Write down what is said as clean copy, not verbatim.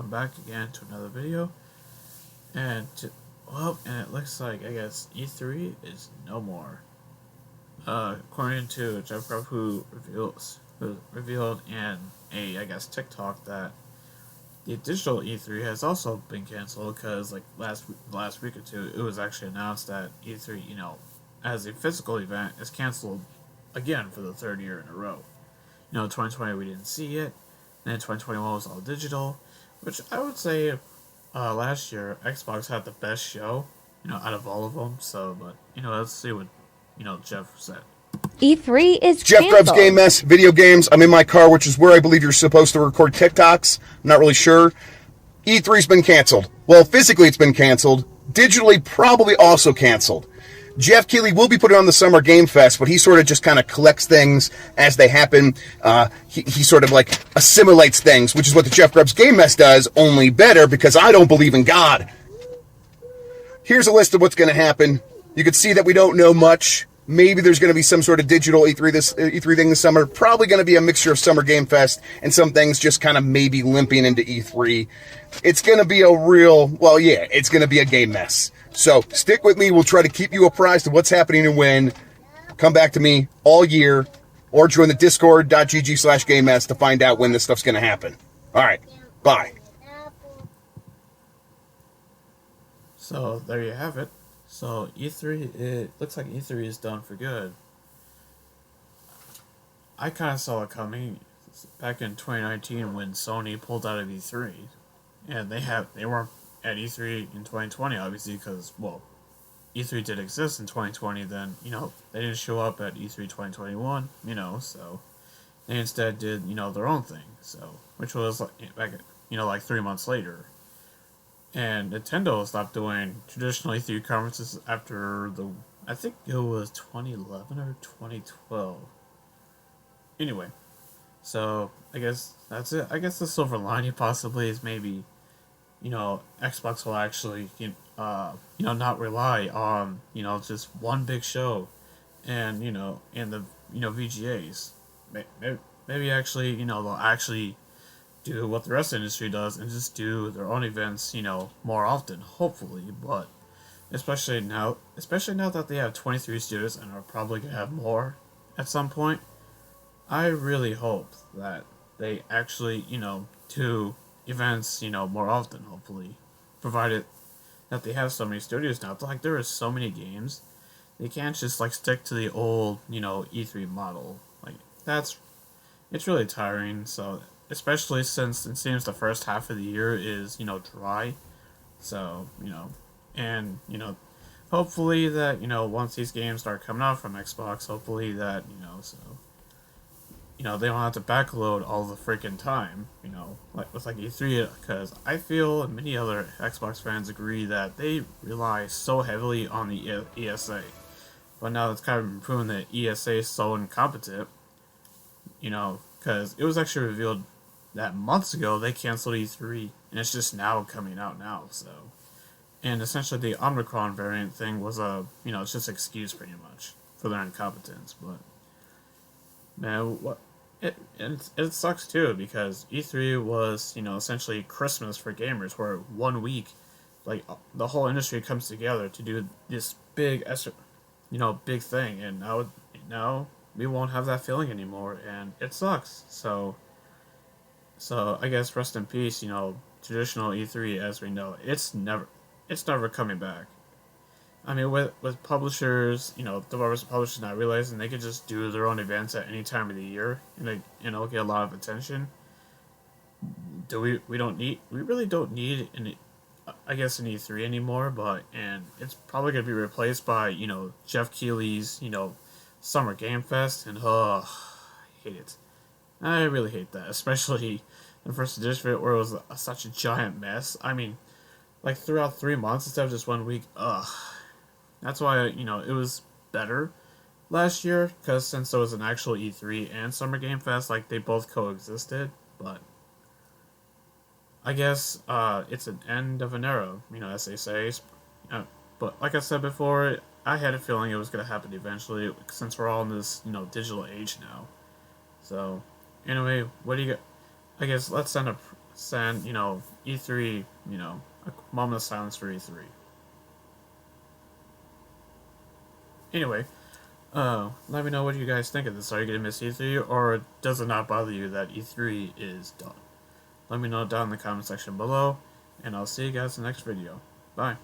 welcome back again to another video. And and it looks like I guess E3 is no more. According to Jeff Grubb, who revealed in a I guess TikTok that the digital E3 has also been canceled because like last week or two, it was actually announced that E3, as a physical event, is canceled again for the third year in a row. 2020 we didn't see it. Then 2021 was all digital, which I would say last year Xbox had the best show, out of all of them. So, but let's see what Jeff said. E3 is Jeff Grubb's canceled. Game Mess, video games. I'm in my car, which is where I believe you're supposed to record TikToks. I'm not really sure. E3's been canceled. Well, physically it's been canceled. Digitally, probably also canceled. Jeff Keighley will be putting on the Summer Game Fest, but he sort of just kind of collects things as they happen. He sort of like assimilates things, which is what the Jeff Grubb's Game Mess does, only better because I don't believe in God. Here's a list of what's going to happen. You can see that we don't know much. Maybe there's going to be some sort of digital E3 thing this summer. Probably going to be a mixture of Summer Game Fest and some things just kind of maybe limping into E3. It's going to be it's going to be a game mess. So stick with me. We'll try to keep you apprised of what's happening and when. Come back to me all year or join the discord.gg/game mess to find out when this stuff's going to happen. All right. Bye. So there you have it. So E3, it looks like E3 is done for good. I kind of saw it coming back in 2019 when Sony pulled out of E3, and they weren't at E3 in 2020 obviously because E3 did exist in 2020. Then they didn't show up at E3 2021. So they instead did their own thing. So which was like 3 months later. And Nintendo stopped doing traditional E3 conferences after I think it was 2011 or 2012. Anyway, so I guess that's it. I guess the silver lining possibly is maybe, Xbox will actually, not rely on, just one big show and, and the, VGAs. Maybe actually, they'll actually do what the rest of the industry does and just do their own events, more often, hopefully. But especially now that they have 23 studios and are probably gonna have more at some point, I really hope that they actually, do events, more often, hopefully, provided that they have so many studios now. Like there are so many games, they can't just like stick to the old, E3 model. Like it's really tiring. So especially since it seems the first half of the year is dry, so and hopefully that once these games start coming out from Xbox, hopefully that so they don't have to backload all the freaking time, like with like E3, because I feel and many other Xbox fans agree that they rely so heavily on the ESA, but now it's kind of been proven that ESA is so incompetent, because it was actually revealed that months ago they canceled E3, and it's just now coming out now. So, and essentially the Omicron variant thing was it's just an excuse pretty much for their incompetence. But man, it sucks too because E3 was essentially Christmas for gamers, where 1 week, like the whole industry comes together to do this big thing, and now we won't have that feeling anymore, and it sucks. So I guess rest in peace, traditional E3 as we know it. It's never coming back. I mean, with publishers, developers and publishers not realizing they could just do their own events at any time of the year and they, get a lot of attention. We really don't need an E3 anymore, and it's probably gonna be replaced by Jeff Keighley's Summer Game Fest, and I hate it. I really hate that, especially the first edition of it where it was such a giant mess. I mean, like throughout 3 months instead of just 1 week. That's why it was better last year, because since there was an actual E3 and Summer Game Fest, like they both coexisted. But I guess it's an end of an era, as they say. But like I said before, I had a feeling it was gonna happen eventually, since we're all in this digital age now. So anyway, what do you got? I guess let's send, E3, a moment of silence for E3. Anyway, let me know what you guys think of this. Are you going to miss E3, or does it not bother you that E3 is done? Let me know down in the comment section below, and I'll see you guys in the next video. Bye.